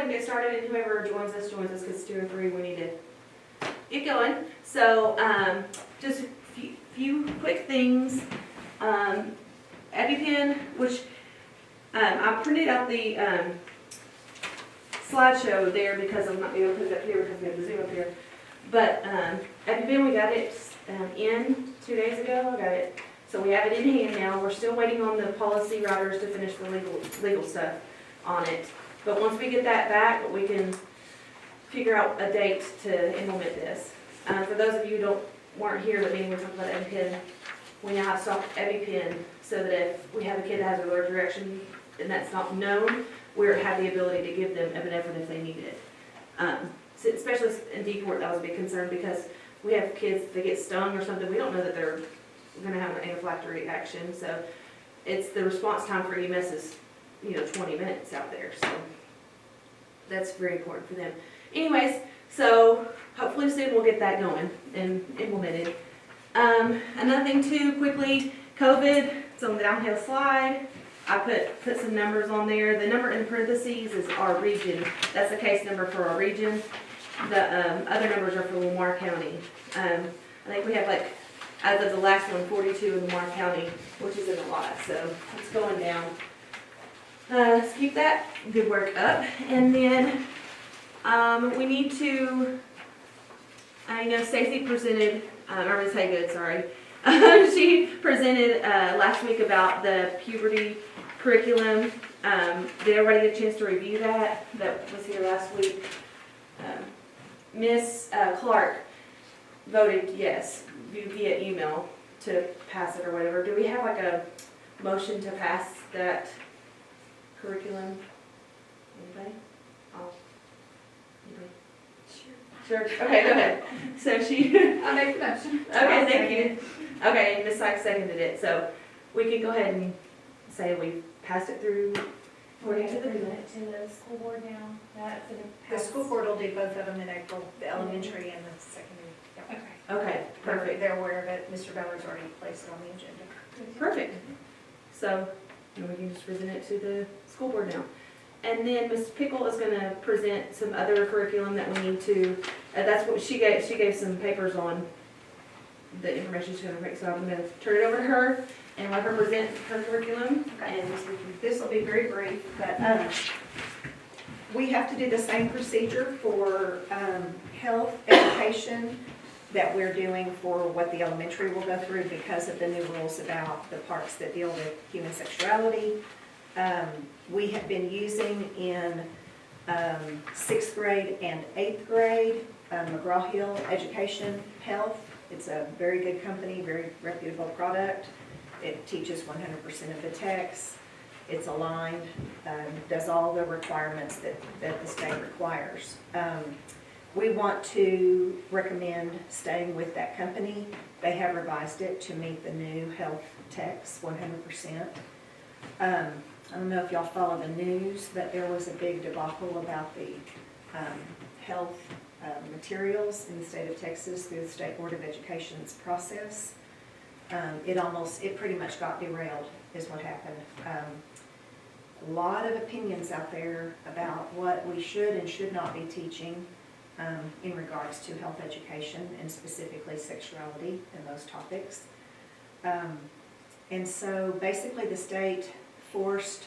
and get started, and whoever joins us, because it's 2 or 3, we need to get going. So, just a few quick things. EpiPen, which I printed out the slideshow there because I'm not being able to put it up here because we have the Zoom up here. But EpiPen, we got it in 2 days ago. I got it. So we have it in hand now. We're still waiting on the policy writers to finish the legal stuff on it. But once we get that back, we can figure out a date to implement this. For those of you who weren't here, that meeting we're talking about EpiPen, we now have stock EpiPen so that if we have a kid that has a allergic reaction and that's not known, we have the ability to give them epinephrine if they need it. So especially in D-Port, that was a big concern because we have kids, if they get stung or something, we don't know that they're going to have an anaphylactic reaction. So it's the response time for EMS is 20 minutes out there. So that's very important for them. Anyways, so hopefully soon we'll get that going and implemented. Another thing too, quickly, COVID, it's on the downhill slide. I put some numbers on there. The number in parentheses is our region. That's the case number for our region. The other numbers are for Lamar County. I think we have as of the last one, 42 in Lamar County, which isn't a lot, so it's going down. Let's keep that good work up. And then we need to, Stacy presented, or Ms. Haygood, sorry. She presented last week about the puberty curriculum. Did everybody get a chance to review that? That was here last week. Miss Clark voted yes via email to pass it or whatever. Do we have a motion to pass that curriculum? Anybody? Oh. Anybody? Sure. Okay, go ahead. So I make the motion. Okay, thank you. Okay, and Ms. Sykes seconded it, so we can go ahead and say we passed it through. We have to present it to the school board now. That's gonna The pass. school board will do both of them in April, the elementary and the secondary. Yep. Okay. Okay, perfect. They're aware of it. Mr. Ballard's already placed it on the agenda. Perfect. So, we can just present it to the school board now. And then Ms. Pickle is gonna present some other curriculum that we need to, that's what she gave some papers on the information she's gonna bring. So I'm gonna turn it over to her and let her present her curriculum. Okay. And This will be very brief, but we have to do the same procedure for health education that we're doing for what the elementary will go through because of the new rules about the parts that deal with human sexuality. We have been using in 6th grade and 8th grade, McGraw-Hill Education Health. It's a very good company, very reputable product. It teaches 100% of the text. It's aligned, does all the requirements that the state requires. We want to recommend staying with that company. They have revised it to meet the new health text 100%. I don't know if y'all follow the news, but there was a big debacle about the health materials in the state of Texas through the State Board of Education's process. It pretty much got derailed is what happened. A lot of opinions out there about what we should and should not be teaching in regards to health education and specifically sexuality and those topics. And so basically the state forced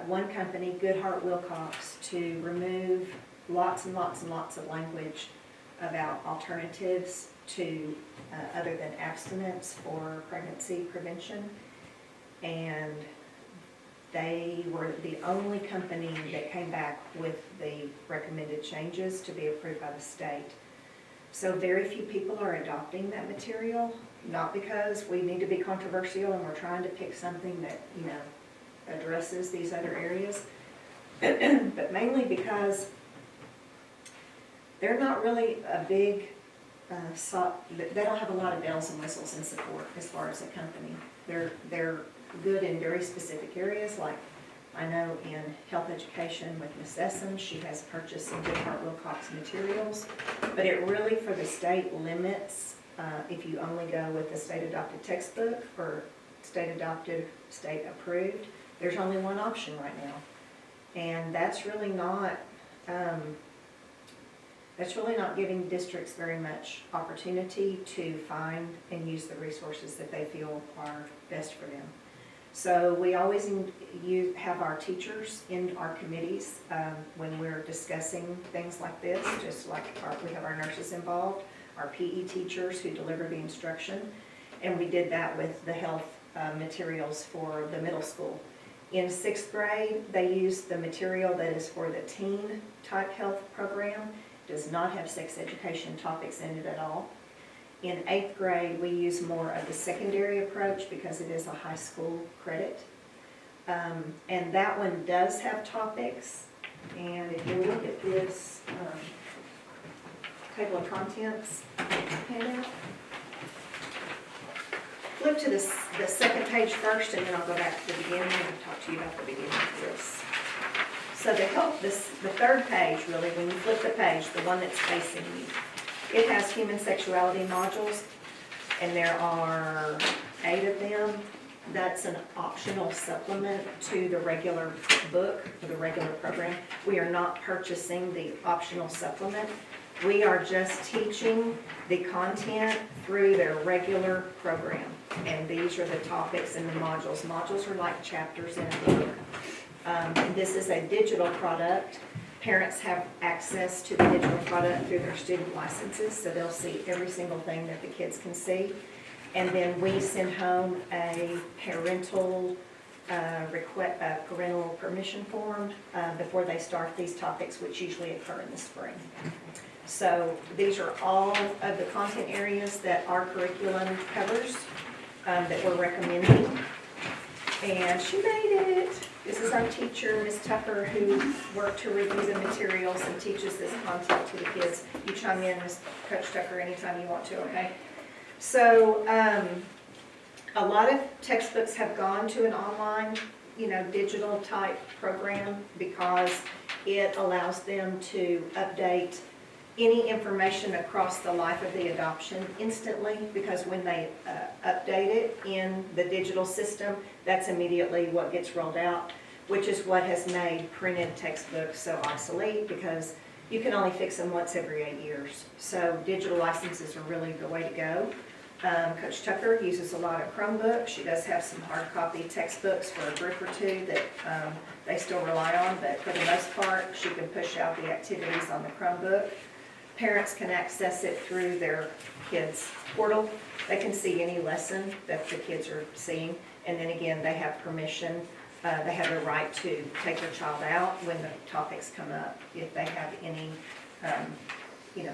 one company, Goodhart Wilcox, to remove lots and lots and lots of language about alternatives to other than abstinence for pregnancy prevention. And they were the only company that came back with the recommended changes to be approved by the state. So very few people are adopting that material, not because we need to be controversial and we're trying to pick something that, addresses these other areas, but mainly because they're not really a big, they don't have a lot of bells and whistles and support as far as a company. They're good in very specific areas, like I know in health education with Ms. Essen, she has purchased some Goodhart Wilcox materials, but it really for the state limits if you only go with the state adopted textbook or state adopted, state approved. There's only one option right now. And that's really not giving districts very much opportunity to find and use the resources that they feel are best for them. So we always have our teachers in our committees when we're discussing things like this, just like we have our nurses involved, our PE teachers who deliver the instruction, and we did that with the health materials for the middle school. In 6th grade, they use the material that is for the teen type health program, does not have sex education topics in it at all. In 8th grade, we use more of the secondary approach because it is a high school credit. And that one does have topics. And if you look at this table of contents handout, flip to the second page first, and then I'll go back to the beginning and talk to you about the beginning of this. So to help this, the third page really, when you flip the page, the one that's facing you, it has human sexuality modules, and there are 8 of them. That's an optional supplement to the regular book, or the regular program. We are not purchasing the optional supplement. We are just teaching the content through their regular program. And these are the topics and the modules. Modules are like chapters in a book. This is a digital product. Parents have access to the digital product through their student licenses, so they'll see every single thing that the kids can see. And then we send home a parental permission form before they start these topics, which usually occur in the spring. So these are all of the content areas that our curriculum covers that we're recommending. And she made it. This is our teacher, Ms. Tucker, who worked to review the materials and teaches this content to the kids. You chime in, Ms. Coach Tucker, anytime you want to, okay? So a lot of textbooks have gone to an online, digital type program because it allows them to update any information across the life of the adoption instantly, because when they update it in the digital system, that's immediately what gets rolled out, which is what has made printed textbooks so obsolete, because you can only fix them once every 8 years. So digital licenses are really the way to go. Coach Tucker uses a lot of Chromebooks. She does have some hard copy textbooks for a group or two that they still rely on, but for the most part, she can push out the activities on the Chromebook. Parents can access it through their kids' portal. They can see any lesson that the kids are seeing, and then again, they have permission. They have the right to take their child out when the topics come up if they have any,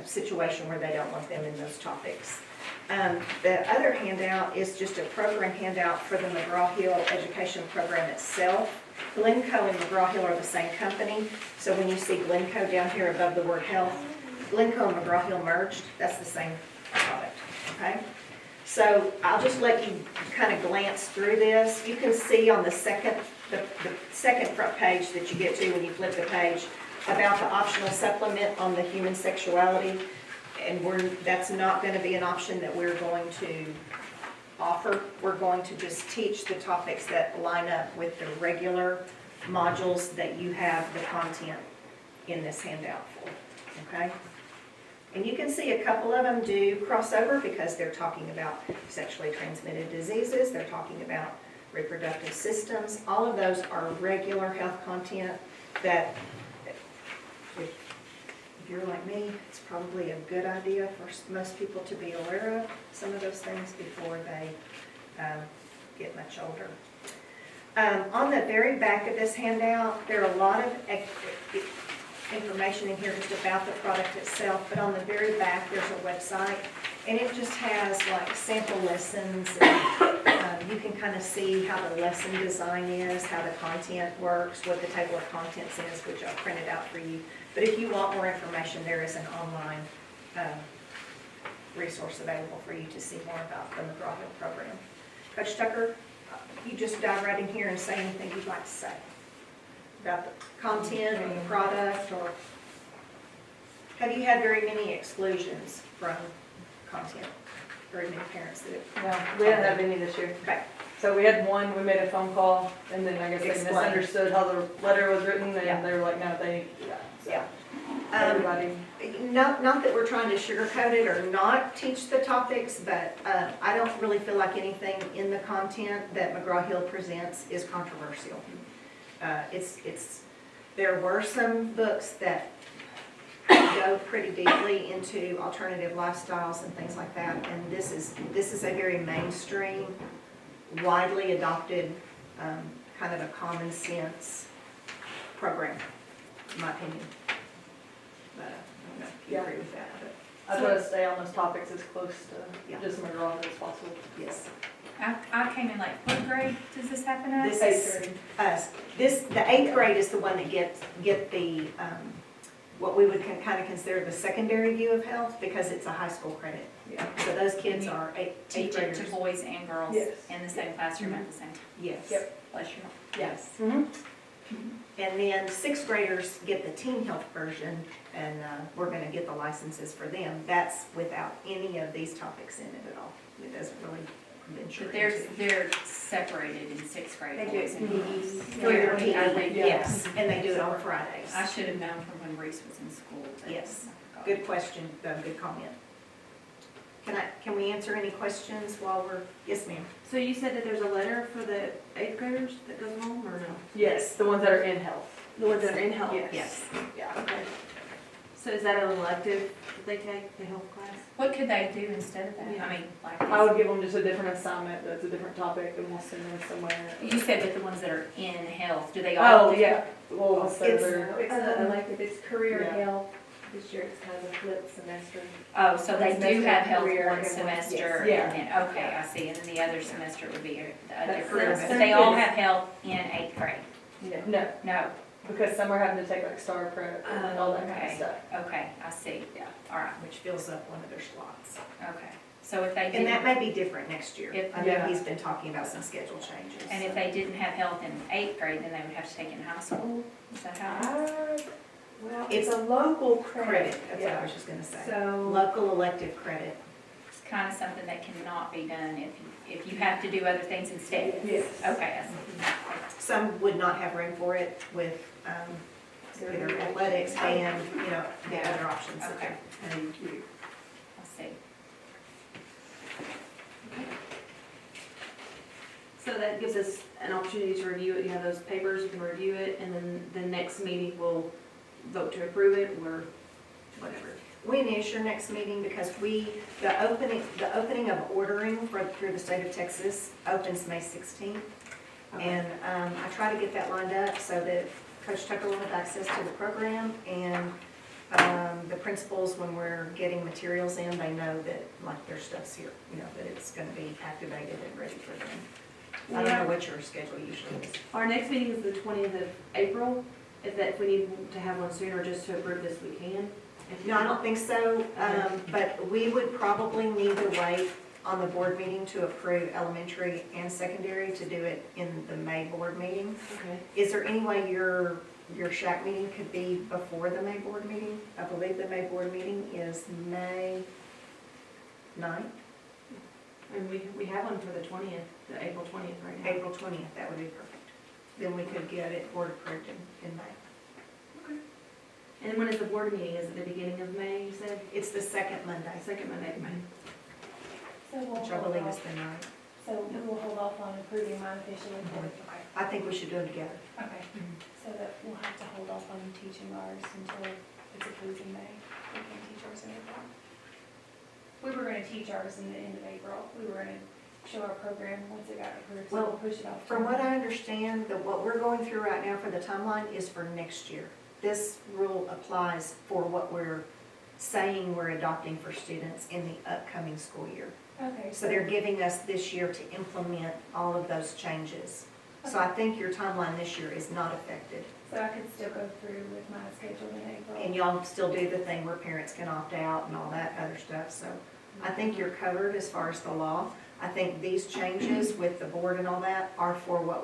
situation where they don't want them in those topics. The other handout is just a program handout for the McGraw-Hill Education Program itself. Glencoe and McGraw-Hill are the same company, so when you see Glencoe down here above the word health, Glencoe and McGraw-Hill merged, that's the same product, okay? So I'll just let you kind of glance through this. You can see on the second front page that you get to when you flip the page about the optional supplement on the human sexuality, and that's not going to be an option that we're going to offer. We're going to just teach the topics that line up with the regular modules that you have the content in this handout for, okay? And you can see a couple of them do crossover because they're talking about sexually transmitted diseases, they're talking about reproductive systems. All of those are regular health content that, if you're like me, it's probably a good idea for most people to be aware of some of those things before they get much older. On the very back of this handout, there are a lot of information in here just about the product itself, but on the very back there's a website, and it just has like sample lessons, and you can kind of see how the lesson design is, how the content works, what the table of contents is, which I'll print it out for you. But if you want more information, there is an online resource available for you to see more about the McGraw-Hill program. Coach Tucker, you just dive right in here and say anything you'd like to say about the content or the product, or have you had very many exclusions from content? Very many parents that have... No, we haven't had any this year. Okay. So we had one, we made a phone call, and then I guess they Explain. misunderstood how the letter was written, Yeah. and they were like, no, they need to do that. So Yeah. Everybody, Not that we're trying to sugarcoat it or not teach the topics, but I don't really feel like anything in the content that McGraw-Hill presents is controversial. There were some books that go pretty deeply into alternative lifestyles and things like that, and this is a very mainstream, widely adopted, kind of a common sense program, in my opinion. But I don't know if you agree with that, but I try to stay on those topics as close Yeah. to just McGraw as possible. yes. I came in like, what grade does this happen at? This is us. The 8th grade is the one that get the, what we would kind of consider the secondary view of health, because it's a high school credit. Yeah. So those kids are eighth Teach it graders. to boys and girls Yes. in the same classroom at the same time. Yes. Yep. Bless you. Yes. Mm-hmm. And then 6th graders get the teen health version, and we're gonna get the licenses for them. That's without any of these topics in it at all. It doesn't really venture But into. they're separated in 6th grade. They do boys it and in girls. PE. For your Yeah, PE, they do. yes, and they do it on Fridays. I should have known from when Reese was in school. but Yes. I forgot. Good question, good comment. Can we answer any questions while we're, yes, ma'am? So you said that there's a letter for the 8th graders that goes home, or no? Yes, the ones that are in health. The ones that are in health? Yes. Yeah. Okay. So is that an elective that they take, the health class? What could they do instead of that? Yeah. I mean, like, I would give them just a different assignment, that's a different topic, and we'll send them somewhere. you said with the ones that are in health, do they all? Oh, yeah. Well, what's It's- their, It's not elective, it's career Yeah. health. This year it's kind of a flip semester. Oh, so they do Semester have health career one and one- semester, yes. and then, okay, I see, and then the other semester would be a That's different, the- but they all have health in 8th grade? no, No, because some are having to take like star prep and all that kind of okay, stuff. okay, I see, Yeah. all right, Which fills up one of their slots. okay. So if they And that didn't, may be different next year. If- I know Yeah. he's been talking about some schedule changes. and if they didn't have health in 8th grade, then they would have to take it in high school? Is that how? Well, It's it's a local Credit, credit. that's what I was just gonna say. So, Local elective credit. It's kind of something that cannot be done if you have to do other things instead? Yes. Okay, I see. Some would not have room for it with either athletics, band, the other options. that Okay. they're- and I see. So that gives us an opportunity to review it, you have those papers, you can review it, and then the next meeting we'll vote to approve it, or whatever. When is your next meeting? Because the opening of ordering through the state of Texas opens May 16th. And I try to get that lined up so that Coach Tucker will have access to the program, and the principals, when we're getting materials in, they know that, like, their stuff's here, that it's gonna be activated and ready for them. I don't know what your schedule usually is. Our next meeting is the 20th of April, if we need to have one sooner, just to approve this, we can. If No, I don't not, think so, but we would probably need to wait on the board meeting to approve elementary and secondary, to do it in the May board meeting. okay. Is there any way your SHAC meeting could be before the May board meeting? I believe the May board meeting is May 9th, And we have one for the 20th, the April 20th right now. April 20th, that would be perfect. Then we could get it board approved in May. And when is the board meeting? Is it the beginning of May, you said? It's the second Monday, Second Monday of May. so we'll which I hold believe is off, the 9th. so we will hold off on approving mine officially. Okay. I think we should do them together. Okay. So that we'll have to hold off on teaching ours until it's approved in May. We can teach ours in April. We were gonna teach ours in the end of April. We were gonna show our program once it got approved, so Well, we'll push it off. From what I understand, that what we're going through right now for the timeline is for next year. This rule applies for what we're saying we're adopting for students in the upcoming school year. Okay. So they're giving us this year to implement all of those changes. So I think your timeline this year is not affected. So I could still go through with my schedule in April. And y'all still do the thing where parents can opt out and all that other stuff. So I think you're covered as far as the law. I think these changes with the board and all that are for what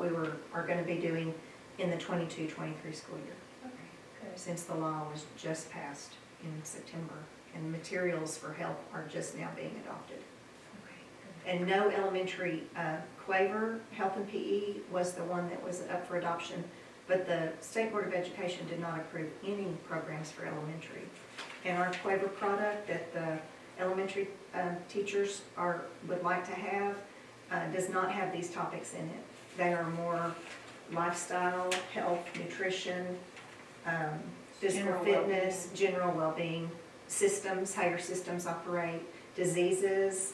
are gonna be doing in the 22-23 school year, Okay, good. since the law was just passed in September, and materials for help are just now being adopted. Okay, good. and no elementary Quaver, health and PE was the one that was up for adoption, but the State Board of Education did not approve any programs for elementary. And our Quaver product that the elementary teachers would like to have does not have these topics in it. They are more lifestyle, health, nutrition, physical General fitness, general well-being, systems, how your systems operate, diseases.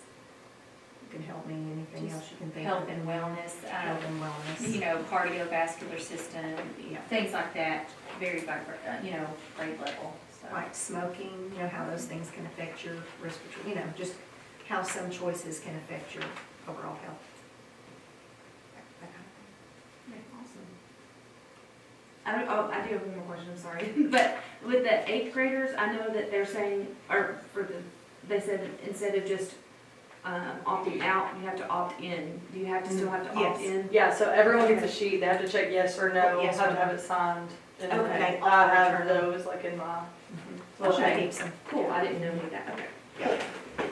You can help me, anything else you can think of. Health and wellness, Health and wellness. you know, cardiovascular system, Yeah. things like that, very, grade level, so. Like smoking, you know, how those things can affect your respiratory, you know, just how some choices can affect your overall health. That kind of thing. Awesome. I do have one more question, I'm sorry. But with the 8th graders, I know that they're saying, they said instead of just opting out, you have to opt in. Do you have to still have to opt Yes. in? Yeah, so everyone gets a sheet, they have to check yes or no, Yes or have to no. have it signed. And Okay. then I have those like in my, I'll show Okay. you some. Cool, I didn't know any of that, okay.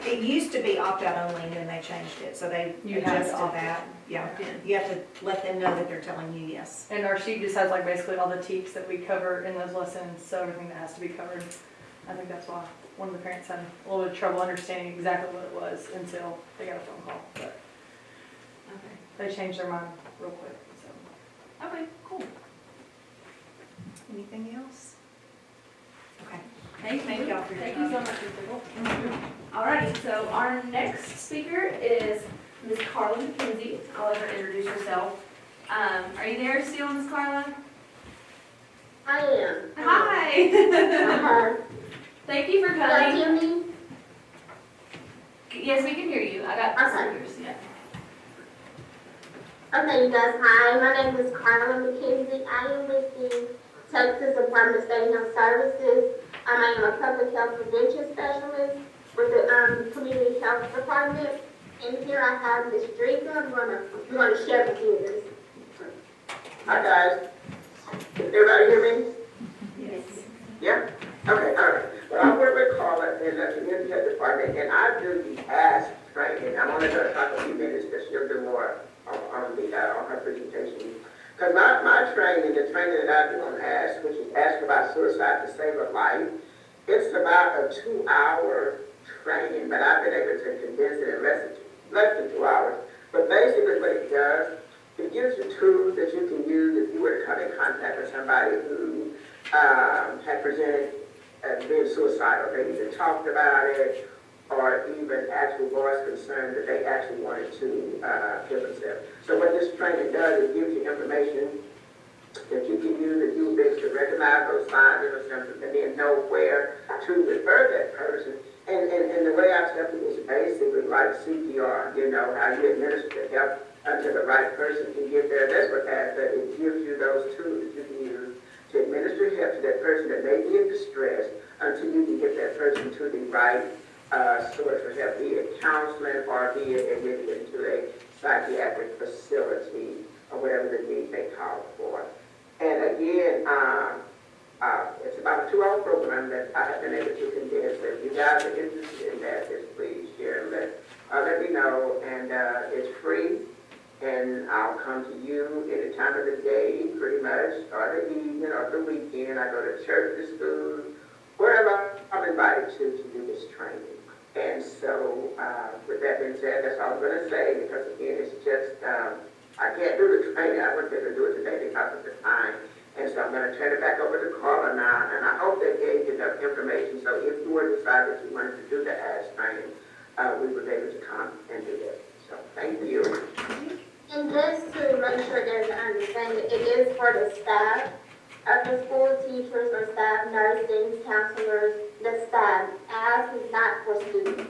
It used to be opt-out only, and then they changed it, so they You have to adjusted opt that. Yeah, Opt in. you have to let them know that they're telling you yes. and our sheet just has like basically all the teaks that we cover in those lessons, so everything that has to be covered. I think that's why one of the parents had a little bit of trouble understanding exactly what it was until they got a phone call, but Okay. they changed their mind real quick, so. Okay, cool. Anything else? Okay. Thank y'all for your Thank you so much, Ms. Alrighty, so our next speaker is Ms. Carla McKenzie. I'll let her introduce herself. Are you there still, Ms. Carla? I am. Hi. Uh-huh. Thank you for Can you coming. hear me? Yes, we can hear you. I got Okay. speakers, yeah. Okay, you guys, hi. My name is Carla McKenzie. I am with the Texas Department of State Health Services. I am a public health prevention specialist with the Community Health Department. And here I have Ms. Drika. I'm gonna share with you this. Hi, guys. Can everybody hear me? Yes. Yeah? Okay, all right. Well, I work with Carla in the Community Health Department, and I do the ASK training. I'm only gonna talk a few minutes, because she'll do more on her presentation. Because my training, the training that I do on ASK, which is Ask About Suicide to Save a Life, it's about a 2-hour training, but I've been able to condense it in less than 2 hours. But basically what it does, it gives you tools that you can use if you were to come in contact with somebody who had presented as being suicidal. They either talked about it or even actually voiced concern that they actually wanted to kill themselves. So what this training does, it gives you information that you can use, that you will be able to recognize those signs or symptoms and then know where to refer that person. And the way I tell people is basically like CPR, you know, how you administer the help until the right person can get there. That's what that does. It gives you those tools that you can use to administer help to that person that may be in distress until you can get that person to the right source for help, be it counseling or be it admitted into a psychiatric facility or whatever the need they call for. And again, it's about a 2-hour program that I have been able to condense. If you guys are interested in that, just please share and let me know. And it's free, and I'll come to you any time of the day, pretty much, or the evening or the weekend. I go to church, to school, wherever I'm invited to do this training. And so, with that being said, that's all I'm going to say, because again, it's just, I can't do the training. I wouldn't be able to do it today because of the time. And so I'm going to turn it back over to Carla now, and I hope that gave you enough information. So if you were to decide that you wanted to do the ASK training, we would be able to come and do that. So thank you. And just to make sure there's an understanding, it is for the staff of the school, teachers or staff, nursing, counselors, the staff. ASK is not for students.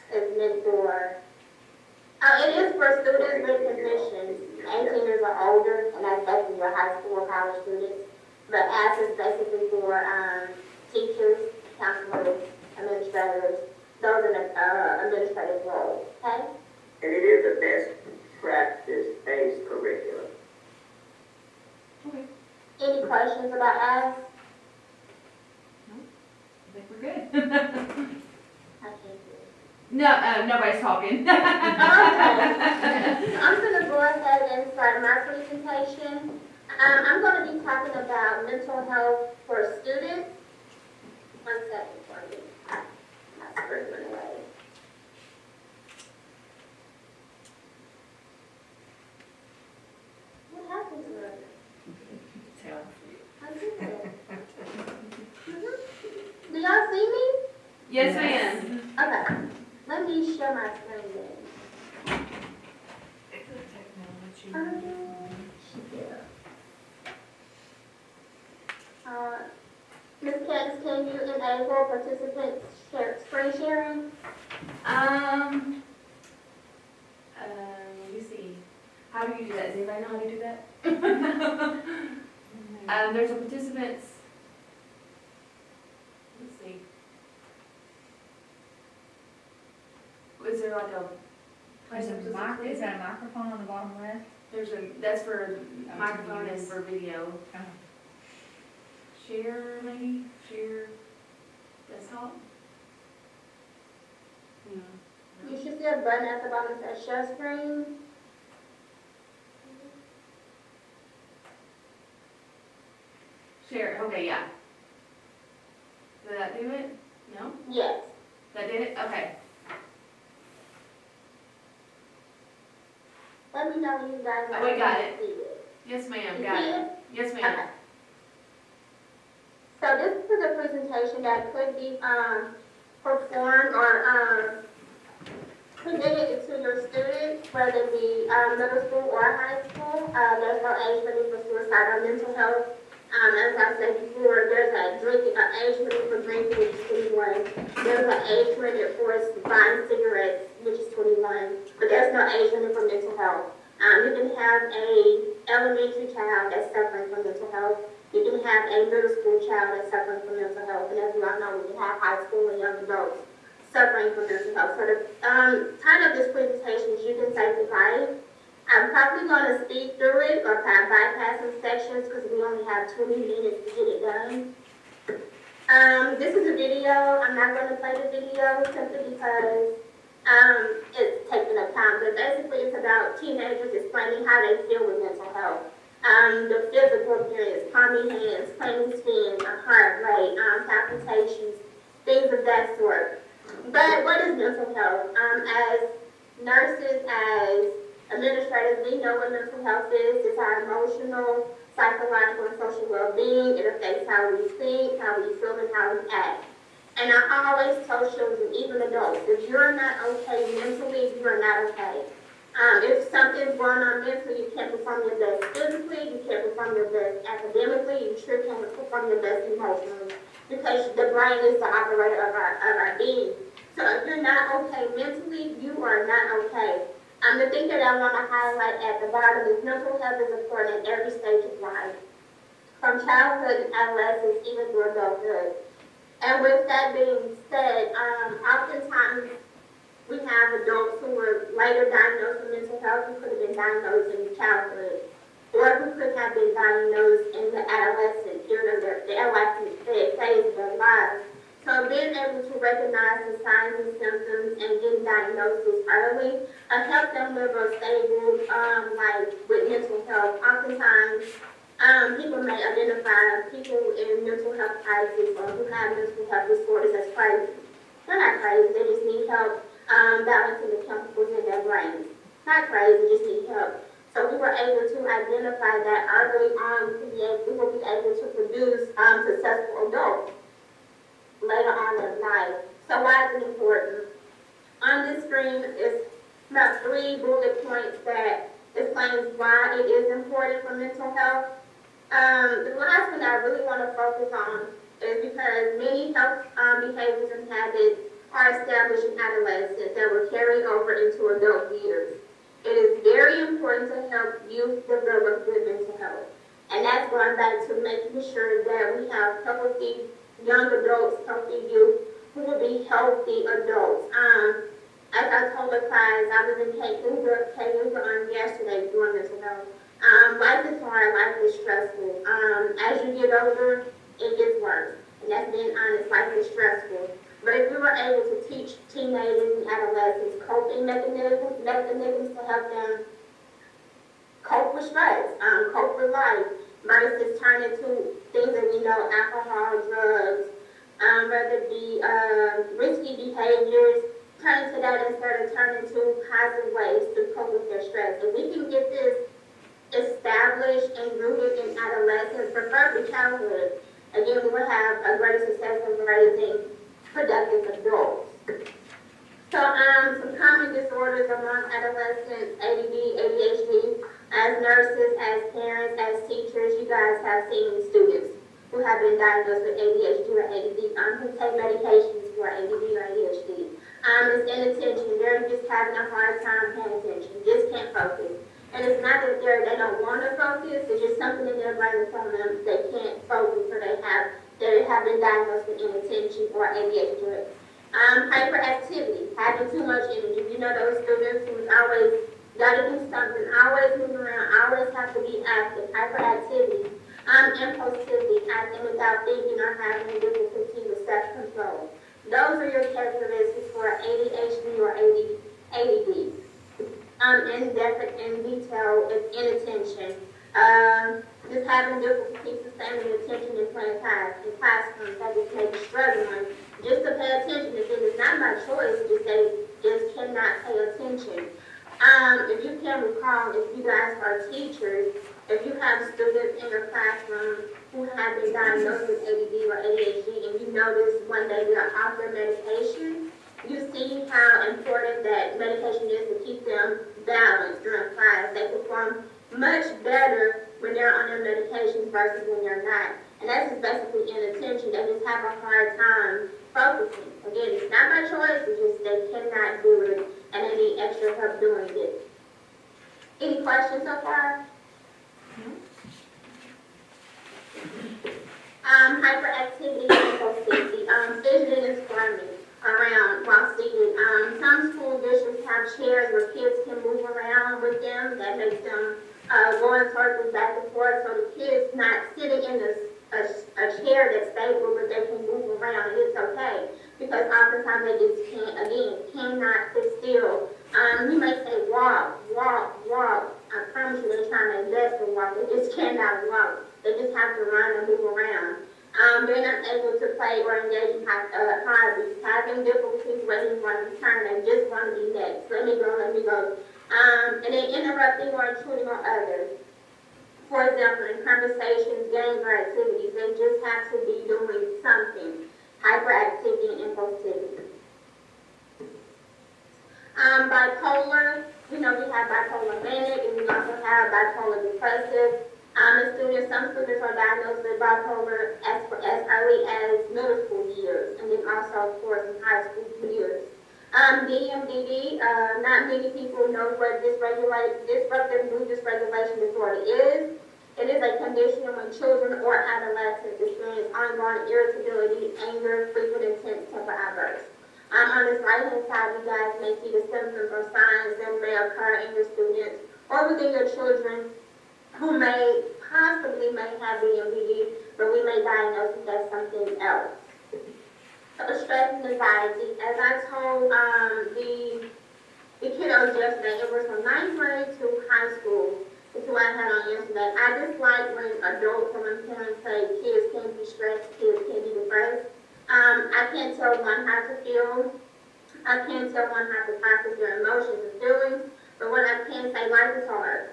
It's meant for, it is for students with conditions, 18 years or older, and that's basically your high school or college students. But ASK is basically for teachers, counselors, administrators, those in the administrative role, okay? And it is a best practice-based curriculum. Okay. Any questions about ASK? I think we're good. I can't do it. No, nobody's talking. Okay. I'm gonna go ahead and start my presentation. I'm gonna be talking about mental health for students. One second for me. My screen went away. What happened to it? I did it. Do y'all see me? Yes, ma'am. Okay. Let me share my screen then. Ms. Katz, can you enable participants screen sharing? Let me see. How do you do that? Does anybody know how to do that? There's a participants. Let's see. Is there like a? Is that a microphone on the bottom left? That's for Oh, microphone and yes. for video. Oh. Share, maybe? Share desktop? No. You should see a button at the bottom that says share screen. Share, okay, yeah. Did that do it? No? Yes. That did it? Okay. Let me know when you guys are. Oh, we got it. See it. Yes, ma'am, You got see it. it? Yes, ma'am. Okay. So this is a presentation that could be performed or presented to your students, whether it be middle school or high school. There's no age limit for suicide or mental health. As I said before, there's an age limit for drinking, which is 21. There's an age limit for buying cigarettes, which is 21. But there's no age limit for mental health. You can have a elementary child that's suffering from mental health. You can have a middle school child that's suffering from mental health. And as we all know, we can have high school and young adults suffering from mental health. So the title of this presentation is You Can Save Your Life. I'm probably going to speed through it or bypass some sections because we only have 20 minutes to get it done. This is a video. I'm not going to play the video simply because it's taking up time. But basically it's about teenagers explaining how they feel with mental health. The physical appearance, clammy hands, clammy skin, heart rate, palpitations, things of that sort. But what is mental health? As nurses, as administrators, we know what mental health is. It's our emotional, psychological, and social well-being. It affects how we think, how we feel, and how we act. And I always tell children, even adults, if you're not okay mentally, you are not okay. If something's going on mentally, you can't perform your best physically, you can't perform your best academically, you sure can't perform your best emotionally. Because the brain is the operator of our being. So if you're not okay mentally, you are not okay. The thing that I want to highlight at the bottom is mental health is important at every stage of life. From childhood and adolescence, even through adulthood. And with that being said, oftentimes we have adults who were later diagnosed with mental health who could have been diagnosed in childhood, or who could have been diagnosed in the adolescent, during the adolescent phase of their lives. So being able to recognize the signs and symptoms and getting diagnosis early, help them live a stable life with mental health. Oftentimes, people may identify people in mental health crisis or who have mental health disorders as crazy. They're not crazy, they just need help balancing the chemicals in their brains. Not crazy, just need help. So we were able to identify that early on to be able, we will be able to produce successful adults later on in life. So why is it important? On this screen is about 3 bullet points that explains why it is important for mental health. The last one I really want to focus on is because many health behaviors and habits are established in adolescence that will carry over into adult years. It is very important to help youth develop good mental health. And that's going back to making sure that we have healthy young adults, healthy youth, who will be healthy adults. As I told the class, I was in K-Uber on yesterday doing mental health. Life is hard, life is stressful. As you get older, it gets worse. And that's being honest, life is stressful. But if we were able to teach teenagers and adolescents coping mechanisms to help them cope with stress, cope with life, versus turning to things that we know, alcohol, drugs, whether it be risky behaviors, turn to that instead of turning to positive ways to cope with their stress. If we can get this established and rooted in adolescence, preferably childhood, again, we will have a greater success in raising productive adults. So, some common disorders among adolescents, ADD, ADHD. As nurses, as parents, as teachers, you guys have seen students who have been diagnosed with ADHD or ADD, who take medications for ADD or ADHD. It's inattention. They're just having a hard time paying attention. Just can't focus. And it's not that they don't want to focus. It's just something in their brain is telling them they can't focus, or they have been diagnosed with inattention or ADHD. Hyperactivity, having too much energy. You know those students who's always got to do something, always moving around, always have to be active. Hyperactivity. Impulsivity, acting without thinking or having difficulty with self-control. Those are your characteristics for ADHD or ADD. In detail, it's inattention. Just having difficulty sustaining attention in classrooms, that just may be struggling just to pay attention. Again, it's not my choice, just cannot pay attention. If you can recall, if you guys are teachers, if you have students in your classroom who have been diagnosed with ADD or ADHD, and you notice one day they're off their medication, you see how important that medication is to keep them balanced during class. They perform much better when they're on their medications versus when they're not. And that's just basically inattention. They just have a hard time focusing. Again, it's not my choice, it's just they cannot do it, and they need extra help doing it. Any questions so far? Hyperactivity and impulsivity, fidgeting and squirming around while seated. Some school districts have chairs where kids can move around with them. That makes them go in circles back and forth, so the kids not sitting in a chair that's stable, but they can move around, and it's okay. Because oftentimes they just cannot sit still. You may say walk, walk, walk. I promise you they're trying to invest in walk. They just cannot walk. They just have to run and move around. They're not able to play or engage in hobbies, having difficulties waiting for a turn. They just want to be next. Let me go, let me go. And then interrupting or intruding on others. For example, in conversations, games, or activities, they just have to be doing something. Hyperactivity and impulsivity. Bipolar, we know we have bipolar manic, and we also have bipolar depressive. Some students are diagnosed with bipolar as early as middle school years, and then also, of course, in high school years. DMDD, not many people know what disruptive mood dysregulation disorder is. It is a condition when children or adolescents experience ongoing irritability, anger, frequent intense temper outbursts. On this right-hand side, you guys may see the symptoms or signs that may occur in your students or within your children who possibly may have DMDD, but we may diagnose it as something else. So stress and anxiety, as I told the kiddos yesterday, it was from 9th grade to high school. This is what I had on yesterday. I dislike when adults or when parents say kids can't be stressed, kids can't be depressed. I can't tell one how to feel. I can't tell one how to process their emotions and feelings. But what I can say, life is hard.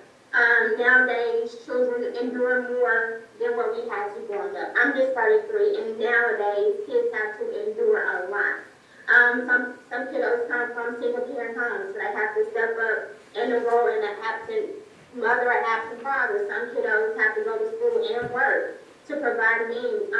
Nowadays, children endure more than what we had to growing up. I'm just 33, and nowadays, kids have to endure a lot. Some kiddos come from single-parent homes, so they have to step up in the role in an absent mother or absent father. Some kiddos have to go to school and work to provide means.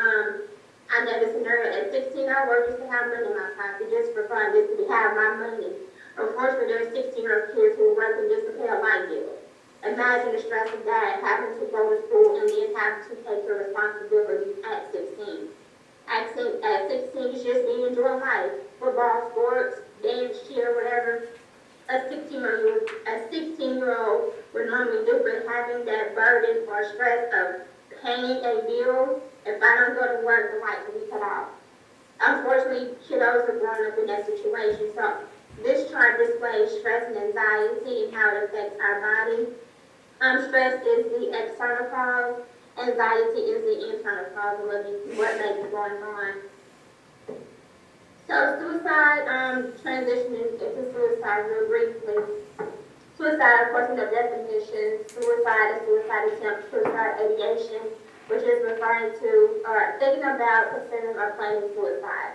I know this scenario at 16, I work just to have money in my pocket, just for fun, just to have my money. Unfortunately, there's 16-year-old kids who are working just to pay a light bill. Imagine the stress of that, having to go to school and then having to take your responsibilities at 16. At 16, you just be enjoying life. Football, sports, dance, cheer, whatever. A 16-year-old would normally do, but having that burden or stress of paying a bill, if I don't go to work, the lights will be cut off. unfortunately, kiddos are growing up in that situation. So this chart displays stress and anxiety and how it affects our body. Stress is the external cause, anxiety is the internal cause of what may be going on. So suicide, transitioning into suicide real briefly. Suicide, of course, in the definition, suicide is suicide attempt, suicide ideation, which is referring to or thinking about, considering, or planning suicide.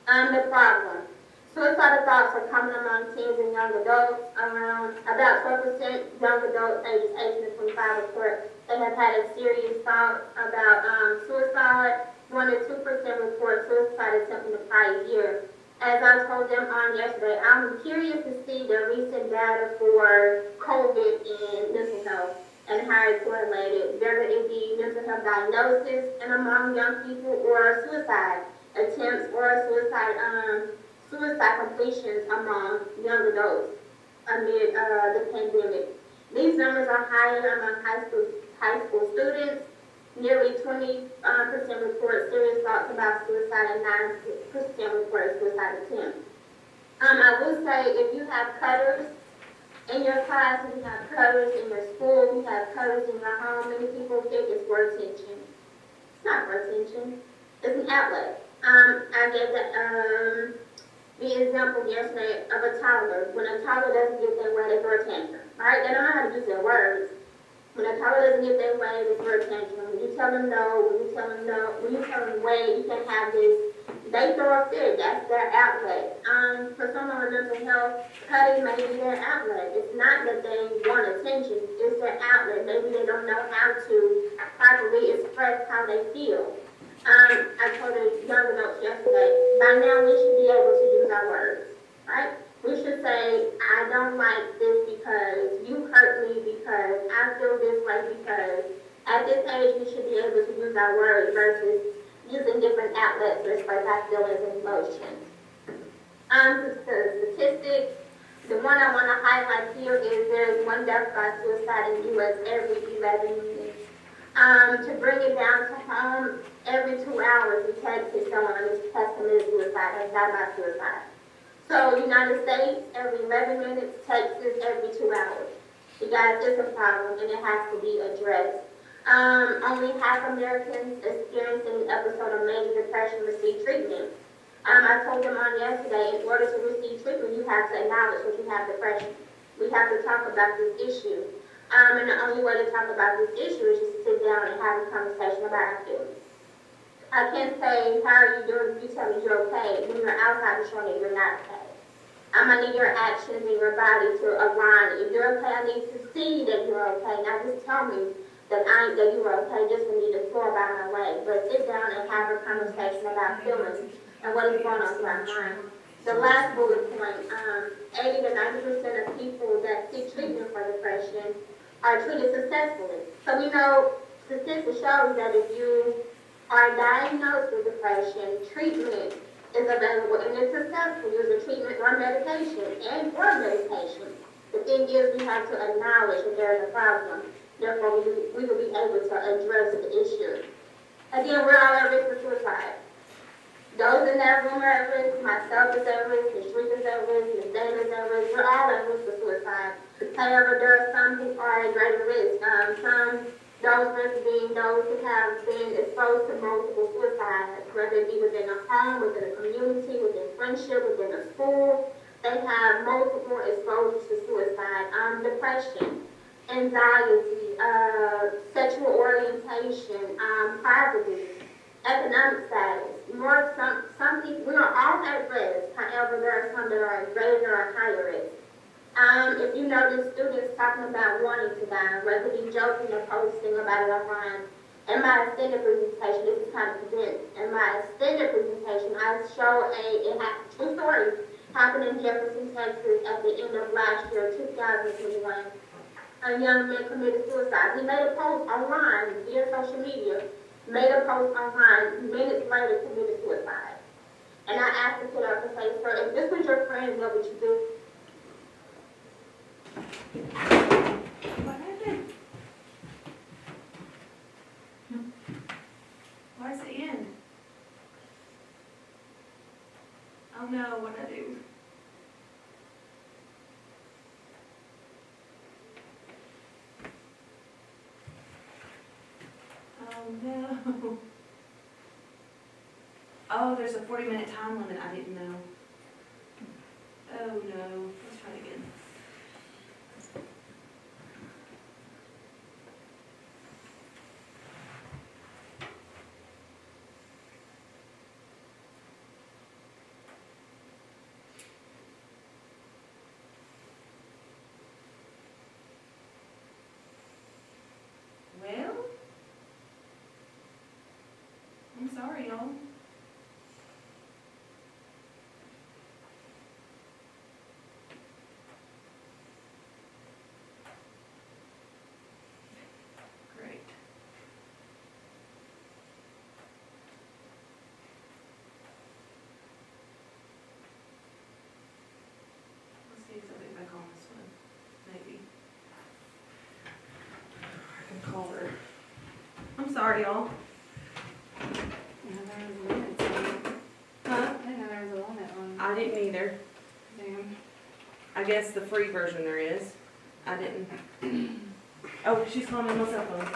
The problem. Suicidal thoughts are common among teens and young adults. Around about 12% young adults ages 18 to 25 report they have had a serious thought about suicide. 1 to 2% report suicide attempt in the prior year. As I told them on yesterday, I'm curious to see the recent data for COVID and mental health and how it correlated, whether it be mental health diagnosis and among young people or suicide attempts or suicide completions among young adults amid the pandemic. These numbers are higher among high school students. Nearly 20% report serious thoughts about suicide and 9% report suicide attempts. I will say if you have cutters in your class, if you have cutters in your school, if you have cutters in your home, many people think it's for attention. It's not for attention. It's an outlet. I gave the example yesterday of a toddler. When a toddler doesn't get their way, they throw a tantrum. Right? They don't know how to use their words. When a toddler doesn't get their way, they throw a tantrum. When you tell them no, when you tell them wait, you can have this, they throw a fit. That's their outlet. For someone with mental health, cutting may be their outlet. It's not that they want attention, it's their outlet. Maybe they don't know how to properly express how they feel. I told the young adults yesterday, by now we should be able to use our words, right? We should say, I don't like this because you hurt me, because I feel this way, because at this age we should be able to use our words versus using different outlets to express our feelings and emotions. The statistics, the one I want to highlight here is there's one death by suicide in the U.S. every 11 minutes. To bring it down to home, every 2 hours we text someone who has committed suicide, has died by suicide. So United States, every 11 minutes, Texas, every 2 hours. You guys, it's a problem and it has to be addressed. Only half Americans experiencing an episode of major depression receive treatment. I told them on yesterday, in order to receive treatment, you have to acknowledge that you have depression. We have to talk about this issue. And the only way to talk about this issue is just to sit down and have a conversation about our feelings. I can't say, how are you doing? You tell me you're okay. When you're outside, you're showing that you're not okay. I need your actions and your body to align. If you're okay, I need to see that you're okay. Not just tell me that you're okay just for me to floor by my way. But sit down and have a conversation about feelings and what is going on through our mind. The last bullet point, 80 to 90% of people that seek treatment for depression are treated successfully. So we know statistics shows that if you are diagnosed with depression, treatment is available and it's successful. Use a treatment or medication or medication. The thing is we have to acknowledge that there is a problem. Therefore, we will be able to address the issue. Again, we're all at risk for suicide. Those in that room are at risk, myself is at risk, the street is at risk, the state is at risk, we're all at risk for suicide. However, there are some who are at greater risk. Those risks being those who have been exposed to multiple suicides, whether it be within a home, within a community, within friendship, within a school. They have multiple exposures to suicide, depression, anxiety, sexual orientation, poverty, economic status. Some people, we are all at risk. However, there are some that are at greater or higher risk. If you notice students talking about wanting to die, whether it be joking or posting about it online, in my extended presentation, this is kind of condensed. In my extended presentation, I show a true story happened in Jefferson, Texas at the end of last year, 2021. A young man committed suicide. He made a post online via social media, made a post online, minutes later committed suicide. And I asked him to put up and say, sir, if this was your friend, what would you do? What happened? Why does it end? Oh no, what did I do? Oh no. Oh, there's a 40-minute time limit, I didn't know. Oh no, let's try again. Well, I'm sorry, y'all. Great. Let's see if I'll get back on this one, maybe. I can call her. I'm sorry, y'all. Huh? I didn't know there was a limit on. I didn't either. Zoom. I guess the free version there is. I didn't. Oh, she's calling me on my cell phone.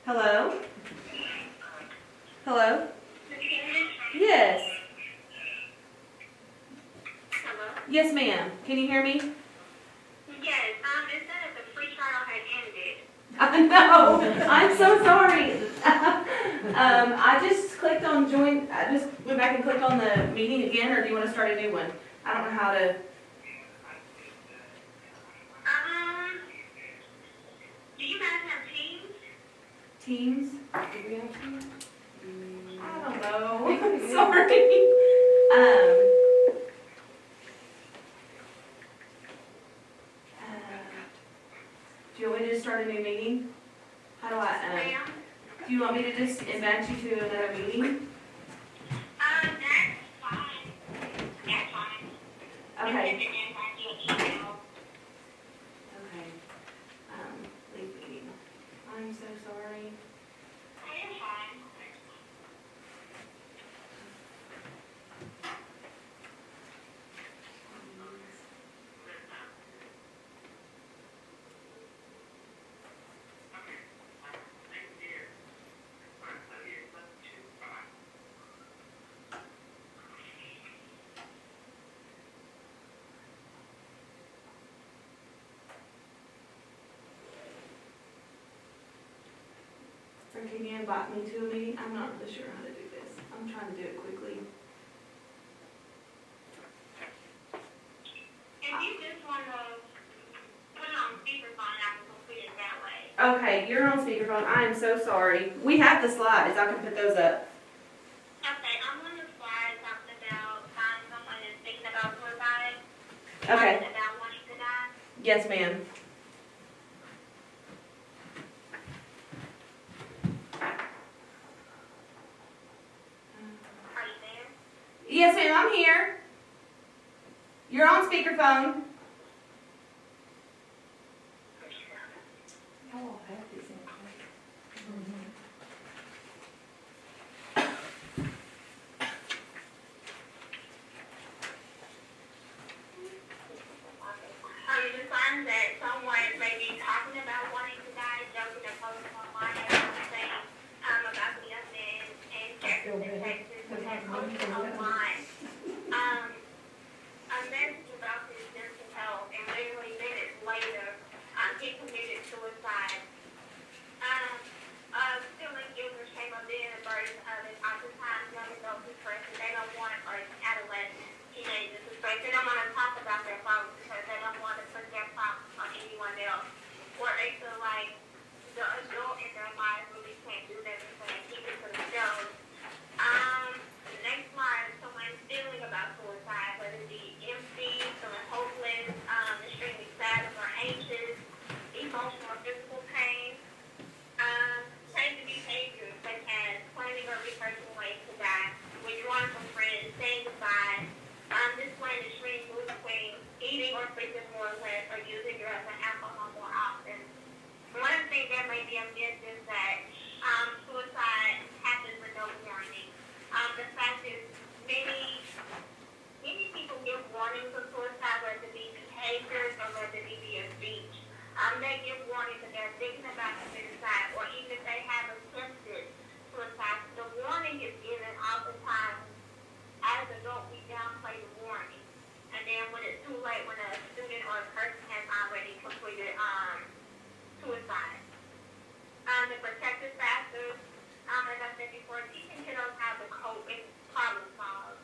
Hello? Hello? Yes. Hello? Yes, ma'am. Can you hear me? Yes, it said that the free trial had ended. I know. I'm so sorry. I just clicked on join. I just went back and clicked on the meeting again, or do you want to start a new one? I don't know how to. Do you guys have Teams? Teams? Do we have to? I don't know. I'm sorry. Do you want me to just start a new meeting? How do I, Ma'am? do you want me to just invite you to another meeting? That's fine. That's fine. Okay. You can invite you an email. Okay. Leave meeting. I'm so sorry. Oh, you're fine. Or can you invite me to a meeting? I'm not really sure how to do this. I'm trying to do it quickly. If you just want to put it on speakerphone, I can complete it that way. Okay, you're on speakerphone. I am so sorry. We have the slides. I can put those up. Okay, I'm on the slide talking about someone is thinking about suicide. Okay. Talking about wanting to die. Yes, ma'am. Are you there? Yes, ma'am. I'm here. You're on speakerphone. Y'all all have these in. You just find that someone may be talking about wanting to die, joking and posting online and everything, about the young man in Jefferson, Texas, who has posted online, a message about his mental health, and literally minutes later, he committed suicide. Feeling guilt or shame of being a burden of it, oftentimes young adults who person, they don't want, or adolescents, teenagers who person, they don't want to talk about their problems because they don't want to put their problems on anyone else. Or they feel like the adult in their lives really can't do that because they keep it to themselves. The next slide is someone feeling about suicide, whether it be empty, feeling hopeless, extremely sad or anxious, emotional or physical pain. Changing behaviors such as planning or rehearsing ways to die, withdrawing from friends, saying goodbye, displaying extreme mood swings, eating or sleeping more or less, or using drugs and alcohol more often. One of the things that may be a myth is that suicide happens with no warning. The fact is many many people give warnings of suicide, whether it be behaviors or whether it be via speech. They give warnings that they're thinking about suicide, or even if they have attempted suicide. The warning is given oftentimes as adults, we downplay the warning. And then when it's too late, when a student or a person has already completed suicide. The protective factors, as I said before, teaching kiddos how to cope and problem solve.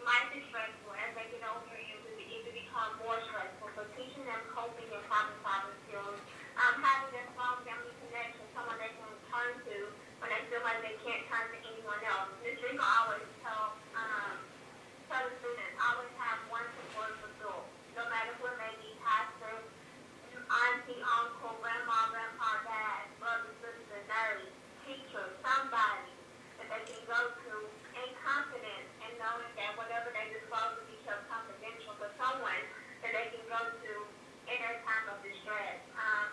Life is stressful. As they get older, it can become more stressful. So teaching them coping and problem solving skills, having a strong family connection, someone they can turn to when they feel like they can't turn to anyone else. Ms. Rico always tell the students, always have one support adult, no matter who it may be, pastor, auntie, uncle, grandma, grandpa, dad, brother, sister, nurse, teacher, somebody that they can go to in confidence and knowing that whatever they disclose will be kept confidential, but someone that they can go to in their time of distress.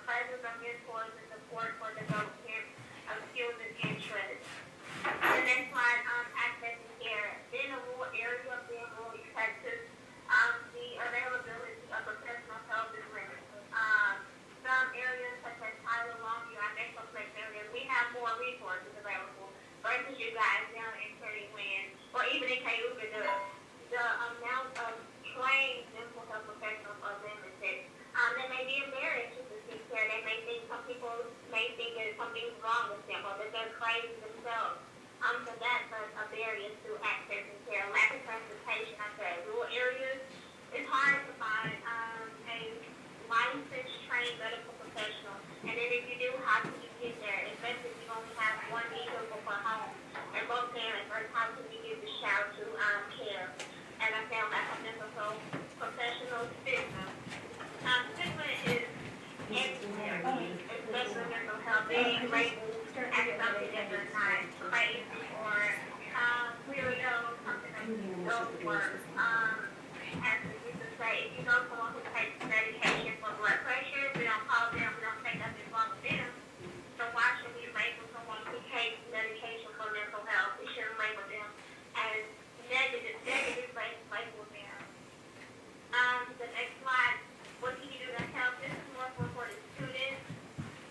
Presence of mentors and support for development of skills and interests. The next slide, access to care. Being a rural area, being rural Texas, the availability of professional help is limited. Some areas such as Tyler, Longview, our Metroplex area, we have more resources available versus you guys down in Prairiland or even in Cayuga. The amount of trained mental health professionals are limited. They may be embarrassed to seek care. They may think, some people may think that something's wrong with them or that they're crazy themselves. So that's a barrier to accessing care. Lack of transportation, I said, rural areas, it's hard to find a licensed, trained medical professional. And then if you do, how can you get there? Especially if you only have one vehicle per home and both parents, or how can you get the shout to care? And I found lack of mental health professional stigma. Stigma is everywhere, especially mental health. Being labeled as something that does not crazy or weirdo, something that don't work. As we used to say, if you know someone who takes medication for blood pressure, we don't call them, we don't say nothing wrong with them. So why should we label someone who takes medication for mental health? We shouldn't label them as negative label them. The next slide, what can you do to help? This is more for the students.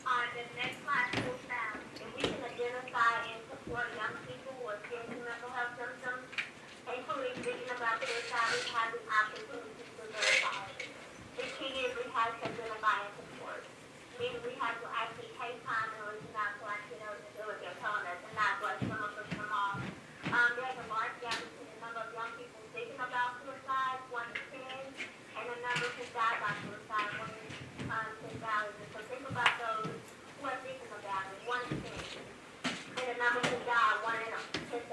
On the next slide, school staff. If we can identify and support young people who are experiencing mental health symptoms, including thinking about suicide, we have the opportunity to verify it. The key is we have to identify and support. Meaning we have to actually take time and listen out to our kiddos and do what they're telling us and not brush them or push them off. There's a large gap between the number of young people thinking about suicide, 1 to 10, and the number who die by suicide, 1 to 10,000. So think about those who are thinking about it, 1 to 10. And the number who die, 1 in 10,000.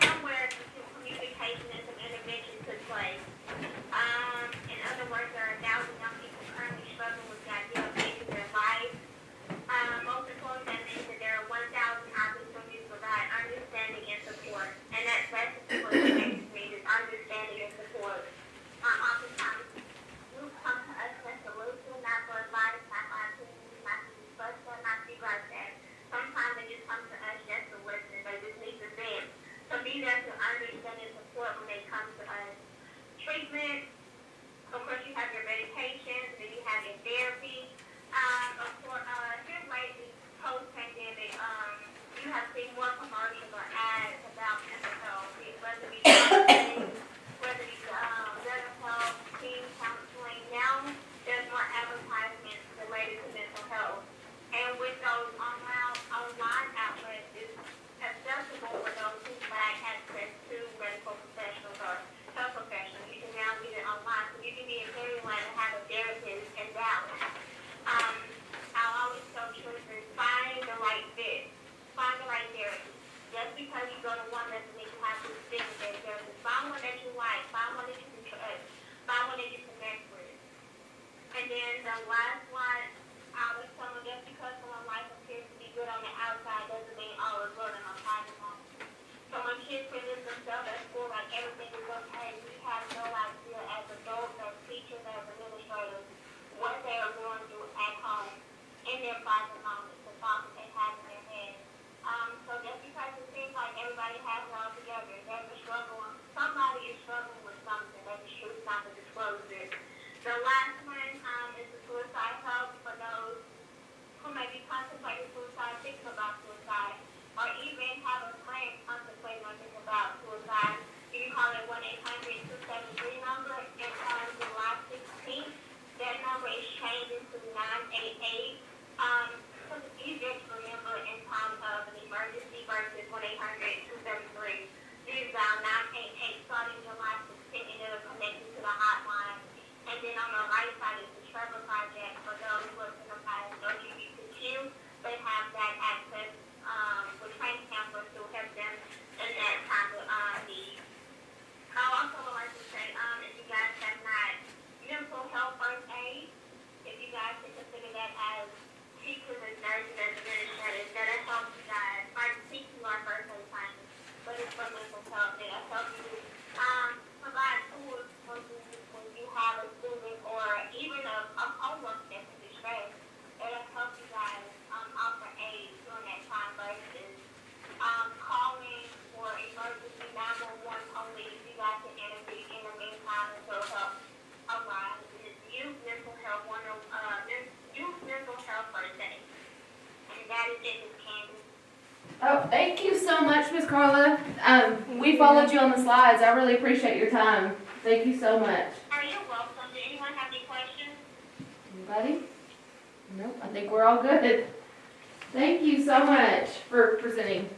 Somewhere between communication and some intervention took place. In other words, there are 1,000 young people currently struggling with the idea of taking their life. Most importantly, that means that there are 1,000 opportunities to provide understanding and support. And that's what the next need is understanding and support. Oftentimes, groups come to us for a solution, not for advice, not for opinions, not to discuss that, not to be like that. Sometimes they just come to us just to listen. They just need to vent. So be there to understand and support when they come to us. Treatment, of course you have your medications, then you have your therapy. Of course, here lately, post-pandemic, you have seen more commercials or ads about mental health, whether it be counseling, whether it be mental health, teen counseling. Now, there's more advertisements related to mental health. And with those online outlets, it's accessible for those who lack access to medical professionals or health professionals. You can now get it online. So you can be in Prairiland and have a therapist in Dallas. I'll always tell children, find the right fit. Find the right therapy. Just because you go to one doesn't mean you have to stick with that therapist. Find one that you like. Find one that you can trust. Find one that you connect with. And then the last one, I always tell them, just because someone's life appears to be good on the outside doesn't mean all is good on the private home. So when kids present themselves at school like everything is okay, we have no idea as adults, as teachers, as administrators, what they are going through at home in their private moments, the thoughts that they have in their head. So just because it seems like everybody has it all together, there's a struggle. Somebody is struggling with something. recovery. These 988 starting July 16th, and it'll connect you to the hotline. And then on the right side is the Trevor Project for those who are certified as LGBTQ. They have that access with training counselors to help them in that time of need. I also would like to say, if you guys have not mental health first aid, if you guys can consider that as teachers and nurses and administrators, that'll help you guys. Like teaching our first aid science, but it's for mental health. It'll help you provide tools for you when you have a student or even a homework that's in distress. It'll help you guys offer aid during that time versus calling for emergency 911 only. If you guys can intervene in the meantime until help arrives. It's youth mental health youth mental health first aid. And that is it, Ms. Candace. Oh, thank you so much, Miss Carla. We followed you on the slides. I really appreciate your time. Thank you so much. You're welcome. Did anyone have any questions? Anybody? Nope, I think we're all good. Thank you so much for presenting.